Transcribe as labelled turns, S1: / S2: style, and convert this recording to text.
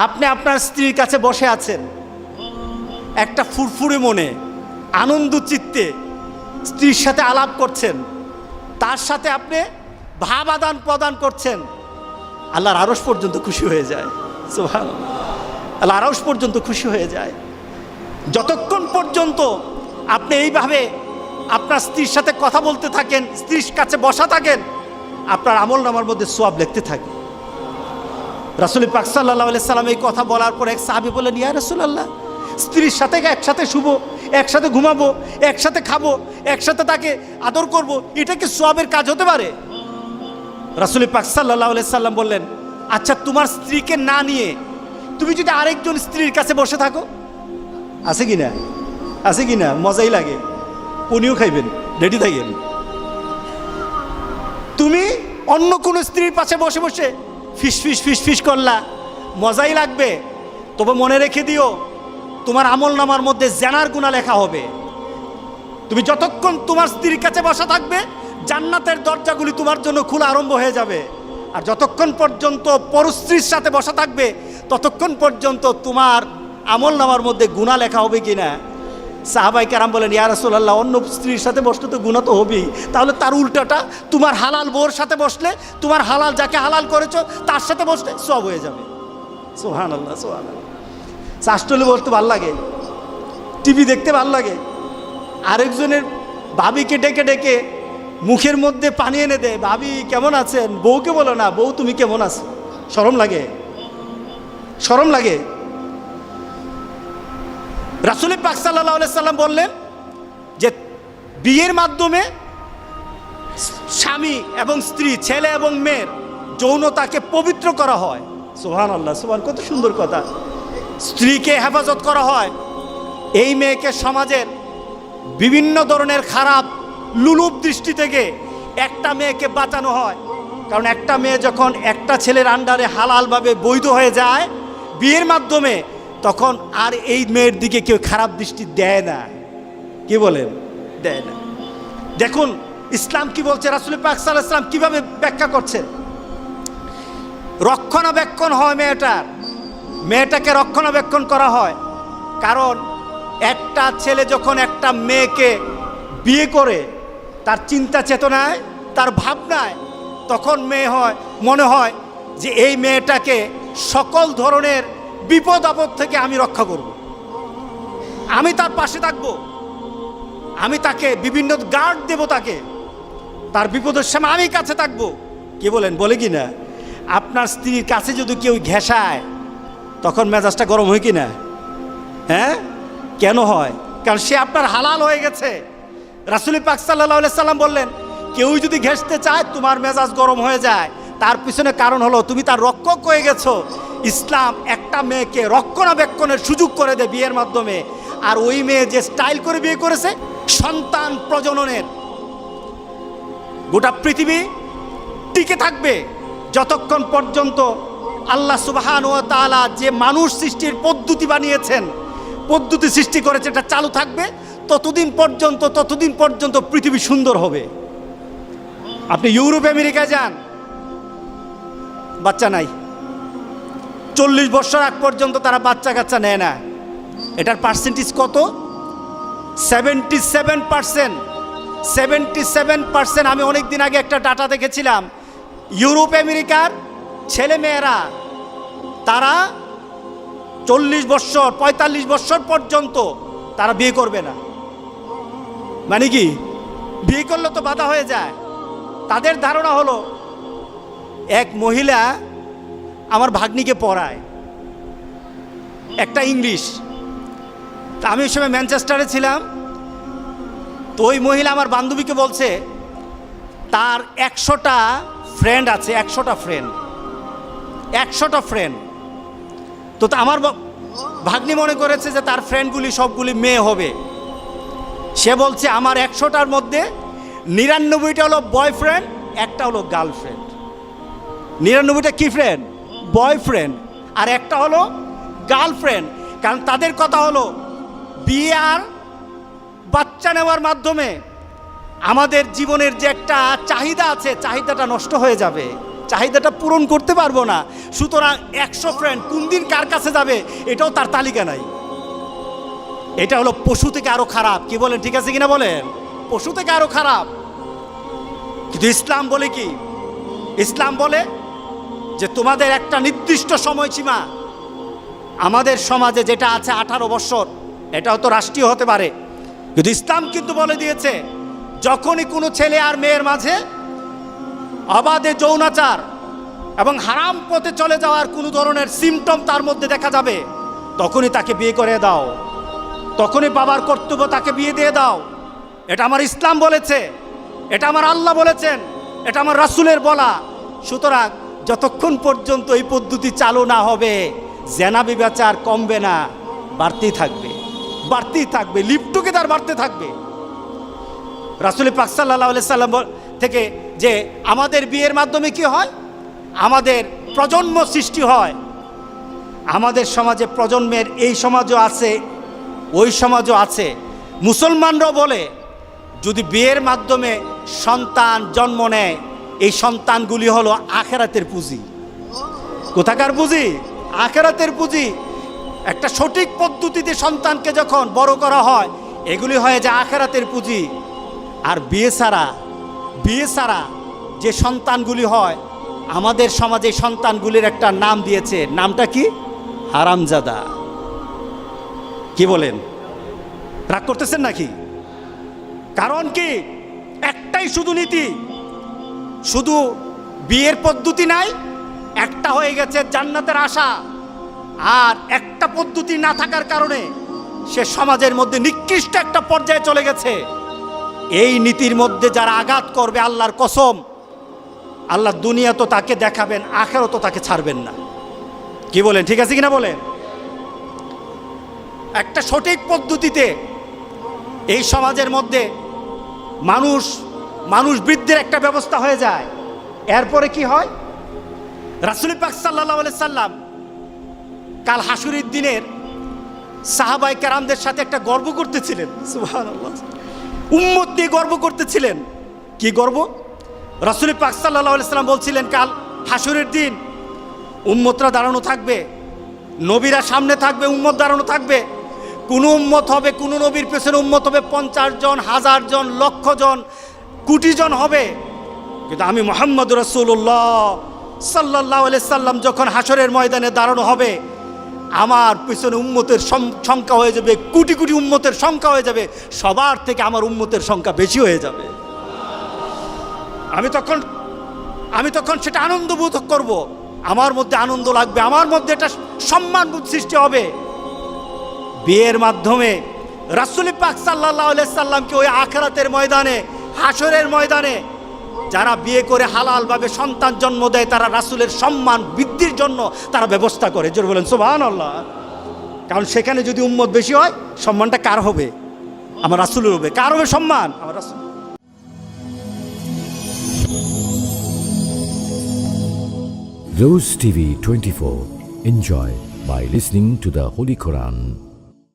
S1: আপনি আপনার স্ত্রীর কাছে বসে আছেন, একটা ফুরফুরে মনে আনন্দ চিত্তে স্ত্রীর সাথে আলাপ করছেন, তার সাথে আপনি ভাব আদান প্রদান করছেন, আল্লাহর আরশ পর্যন্ত খুশি হয়ে যায়। সুবহানাল্লাহ, আল্লাহর আরশ পর্যন্ত খুশি হয়ে যায়। যতক্ষণ পর্যন্ত আপনি এইভাবে আপনার স্ত্রীর সাথে কথা বলতে থাকেন, স্ত্রীর কাছে বসা থাকেন, আপনার আমলনামার মধ্যে সওয়াব লিখতে থাকে। রাসূল পাক সাল্লাল্লাহু আলাইহি সাল্লাম এই কথা বলার পর এক সাহাবী বললেন, ইয়া রাসূলুল্লাহ, স্ত্রীর সাথে একসাথে শুবো, একসাথে ঘুমাবো, একসাথে খাবো, একসাথে তাকে আদর করব, এটা কি সওয়াবের কাজ হতে পারে? রাসূল পাক সাল্লাল্লাহু আলাইহি সাল্লাম বললেন, আচ্ছা তোমার স্ত্রীকে না নিয়ে তুমি যদি আরেকজন স্ত্রীর কাছে বসে থাকো, আছে কি না? আছে কি না? মজাই লাগে, উনিও খাইবেন, রেডি থাকেন। তুমি অন্য কোনো স্ত্রীর পাশে বসে বসে ফিস ফিস ফিস ফিস করলা, মজাই লাগবে, তবে মনে রেখে দিও তোমার আমলনামার মধ্যে জেনার গুনাহ লেখা হবে। তুমি যতক্ষণ তোমার স্ত্রীর কাছে বসা থাকবে, জান্নাতের দরজাগুলি তোমার জন্য খোলা আরম্ভ হয়ে যাবে। আর যতক্ষণ পর্যন্ত পরস্ত্রীর সাথে বসা থাকবে, ততক্ষণ পর্যন্ত তোমার আমলনামার মধ্যে গুনাহ লেখা হবে কিনা। সাহাবাই কেরাম বলেন, ইয়া রাসূলুল্লাহ, অন্য স্ত্রীর সাথে বসলে তো গুনাহ তো হবেই, তাহলে তার উল্টাটা তোমার হালাল বউর সাথে বসলে, তোমার হালাল যাকে হালাল করেছো তার সাথে বসলে সওয়াব হয়ে যাবে। সুবহানাল্লাহ, সুবহানাল্লাহ। চাষটলে বসতে ভালো লাগে, টিভি দেখতে ভালো লাগে, আরেকজনের ভাবিকে ডেকে ডেকে মুখের মধ্যে পানি এনে দেয়, ভাবি কেমন আছেন, বউকে বলো না, বউ তুমি কেমন আছো। শরম লাগে, শরম লাগে। রাসূল পাক সাল্লাল্লাহু আলাইহি সাল্লাম বললেন যে বিয়ের মাধ্যমে স্বামী এবং স্ত্রী, ছেলে এবং মেয়ের যৌনতাকে পবিত্র করা হয়। সুবহানাল্লাহ, সুবহান, কত সুন্দর কথা। স্ত্রীকে হেফাজত করা হয়, এই মেয়েকে সমাজের বিভিন্ন ধরনের খারাপ লুলুপ দৃষ্টি থেকে একটা মেয়েকে বাঁচানো হয়। কারণ একটা মেয়ে যখন একটা ছেলের আন্ডারে হালালভাবে বৈধ হয়ে যায় বিয়ের মাধ্যমে, তখন আর এই মেয়ের দিকে কেউ খারাপ দৃষ্টি দেয় না। কি বলেন? দেয় না। দেখুন ইসলাম কি বলছে, রাসূল পাক সাল্লাল্লাহু আলাইহি ওয়াসাল্লাম কিভাবে ব্যাখ্যা করছেন। রক্ষণাবেক্ষণ হয় মেয়েটাকে রক্ষণাবেক্ষণ করা হয়। কারণ একটা ছেলে যখন একটা মেয়েকে বিয়ে করে, তার চিন্তা চেতনায়, তার ভাবনায়, তখন মনে হয় যে এই মেয়েটাকে সকল ধরনের বিপদ আপদ থেকে আমি রক্ষা করব, আমি তার পাশে থাকব, আমি তাকে বিভিন্ন গার্ড দেব, তাকে তার বিপদের সময় আমি কাছে থাকব। কি বলেন? বলে কি না? আপনার স্ত্রীর কাছে যদি কেউ ঘেঁষায়, তখন মেজাজটা গরম হয় কি না? হ্যাঁ, কেন হয়? কারণ সে আপনার হালাল হয়ে গেছে। রাসূল পাক সাল্লাল্লাহু আলাইহি সাল্লাম বললেন, কেউ যদি ঘেঁষতে চায় তোমার মেজাজ গরম হয়ে যায়, তার পিছনে কারণ হলো তুমি তার রক্ষক হয়ে গেছো। ইসলাম একটা মেয়েকে রক্ষণাবেক্ষণের সুযোগ করে দেয় বিয়ের মাধ্যমে। আর ওই মেয়ে যে স্টাইল করে বিয়ে করেছে, সন্তান প্রজননের গোটা পৃথিবী টিকে থাকবে যতক্ষণ পর্যন্ত আল্লাহ সুবহানাহু ওয়া তাআলা যে মানুষ সৃষ্টির পদ্ধতি বানিয়েছেন, পদ্ধতি সৃষ্টি করেছে, এটা চালু থাকবে ততদিন পর্যন্ত পৃথিবী সুন্দর হবে। আপনি ইউরোপ আমেরিকায় যান, বাচ্চা নাই, 40 বছর আগ পর্যন্ত তারা বাচ্চা কাচ্চা নেয় না। এটার পার্সেন্টেজ কত? 77%। 77%। আমি অনেক দিন আগে একটা ডাটা দেখেছিলাম, ইউরোপ আমেরিকার ছেলে মেয়েরা তারা 40 বছর 45 বছর পর্যন্ত তারা বিয়ে করবে না। মানে কি? বিয়ে করলে তো বাধা হয়ে যায়। তাদের ধারণা হলো, এক মহিলা আমার ভাগ্নিকে পড়ায় একটা ইংলিশ, আমি ওই সময় ম্যানচেস্টারে ছিলাম। তো ওই মহিলা আমার বান্ধবীকে বলছে তার 100টা ফ্রেন্ড আছে, 100টা ফ্রেন্ড। তো আমার ভাগ্নি মনে করেছে যে তার ফ্রেন্ডগুলি সবগুলি মেয়ে হবে। সে বলছে আমার 100টার মধ্যে 99টা হলো বয়ফ্রেন্ড, একটা হলো গার্লফ্রেন্ড। 99টা কি ফ্রেন্ড? বয়ফ্রেন্ড, আর একটা হলো গার্লফ্রেন্ড। কারণ তাদের কথা হলো বিয়ে আর বাচ্চা নেওয়ার মাধ্যমে আমাদের জীবনের যে একটা চাহিদা আছে, চাহিদাটা নষ্ট হয়ে যাবে। চাহিদাটা পূরণ করতে পারবো না। সুতরাং 100 ফ্রেন্ড কোন দিন কার কাছে যাবে এটাও তার তালিকা নাই। এটা হলো পশু থেকে আরো খারাপ। কি বলেন, ঠিক আছে কিনা বলেন? পশু থেকে আরো খারাপ। কিন্তু ইসলাম বলে কি? ইসলাম বলে যে তোমাদের একটা নির্দিষ্ট সময়সীমা, আমাদের সমাজে যেটা আছে 18 বছর, এটাও তো রাষ্ট্রীয় হতে পারে, কিন্তু ইসলাম কিন্তু বলে দিয়েছে যখনই কোনো ছেলে আর মেয়ের মাঝে অবাধে যৌনাচার এবং হারাম পথে চলে যাওয়ার কোনো ধরনের সিমটম তার মধ্যে দেখা যাবে, তখনই তাকে বিয়ে করে দাও, তখনই বাবার কর্তব্য তাকে বিয়ে দিয়ে দাও। এটা আমার ইসলাম বলেছে, এটা আমার আল্লাহ বলেছেন, এটা আমার রাসূলের বলা। সুতরাং যতক্ষণ পর্যন্ত এই পদ্ধতি চালু না হবে জেনা ব্যভিচার কমবে না, বাড়তেই থাকবে, বাড়তেই থাকবে, লিভ টুগেদার বাড়তে থাকবে। রাসূল পাক সাল্লাল্লাহু আলাইহি সাল্লাম থেকে যে আমাদের বিয়ের মাধ্যমে কি হয়, আমাদের প্রজন্ম সৃষ্টি হয়। আমাদের সমাজে প্রজন্মের এই সমাজও আছে, ওই সমাজও আছে। মুসলমানরাও বলে যদি বিয়ের মাধ্যমে সন্তান জন্ম নেয়, এই সন্তানগুলি হলো আখিরাতের পুঁজি। কোথাকার পুঁজি? আখিরাতের পুঁজি। একটা সঠিক পদ্ধতিতে সন্তানকে যখন বড় করা হয়, এগুলি হয় যে আখিরাতের পুঁজি। আর বিয়ে ছাড়া যে সন্তানগুলি হয়, আমাদের সমাজে সন্তানগুলির একটা নাম দিয়েছে, নামটা কি? হারামজাদা। কি বলেন, রাগ করতেছেন নাকি? কারণ কি? একটাই শুধু নীতি, শুধু বিয়ের পদ্ধতি নাই, একটা হয়ে গেছে জান্নাতের আশা। আর একটা পদ্ধতি না থাকার কারণে সে সমাজের মধ্যে নিকৃষ্ট একটা পর্যায়ে চলে গেছে। এই নীতির মধ্যে যারা আঘাত করবে, আল্লাহর কসম, আল্লাহ দুনিয়া তো তাকে দেখাবেন, আখিরাত তো তাকে ছাড়বেন না। কি বলেন, ঠিক আছে কিনা বলেন? একটা সঠিক পদ্ধতিতে এই সমাজের মধ্যে মানুষ বৃদ্ধির একটা ব্যবস্থা হয়ে যায়। এরপরে কি হয়? রাসূল পাক সাল্লাল্লাহু আলাইহি সাল্লাম কাল হাসুরের দিনের সাহাবায়ে কেরামদের সাথে একটা গর্ব করতেছিলেন। সুবহানাল্লাহ, উম্মত নিয়ে গর্ব করতেছিলেন। কি গর্ব? রাসূল পাক সাল্লাল্লাহু আলাইহি সাল্লাম বলছিলেন কাল হাসুরের দিন উম্মতরা দাঁড়ানো থাকবে, নবীরা সামনে থাকবে, উম্মত দাঁড়ানো থাকবে। কোন উম্মত হবে, কোন নবীর পেছনে উম্মত হবে 50 জন, 1000 জন, লক্ষ জন, কোটি জন হবে। কিন্তু আমি মুহাম্মদ রাসূলুল্লাহ সাল্লাল্লাহু আলাইহি সাল্লাম যখন হাসরের ময়দানে দাঁড়ানো হবে, আমার পেছনে উম্মতের সংখ্যা হয়ে যাবে কোটি কোটি, উম্মতের সংখ্যা হয়ে যাবে, সবার থেকে আমার উম্মতের সংখ্যা বেশি হয়ে যাবে। আমি তখন সেটা আনন্দ বোধ করব, আমার মধ্যে আনন্দ লাগবে, আমার মধ্যে একটা সম্মান বোধ সৃষ্টি হবে। বিয়ের মাধ্যমে রাসূল পাক সাল্লাল্লাহু আলাইহি সাল্লামকে ওই আখিরাতের ময়দানে, হাসরের ময়দানে যারা বিয়ে করে হালালভাবে সন্তান জন্ম দেয়, তারা রাসূলের সম্মান বৃদ্ধির জন্য তারা ব্যবস্থা করে। জোরে বলেন সুবহানাল্লাহ। কারণ সেখানে যদি উম্মত বেশি হয়, সম্মানটা কার হবে? আমার রাসূলের হবে। কার হবে সম্মান? আমার রাসূল।
S2: Rose TV 24. Enjoy by listening to the Holy Quran.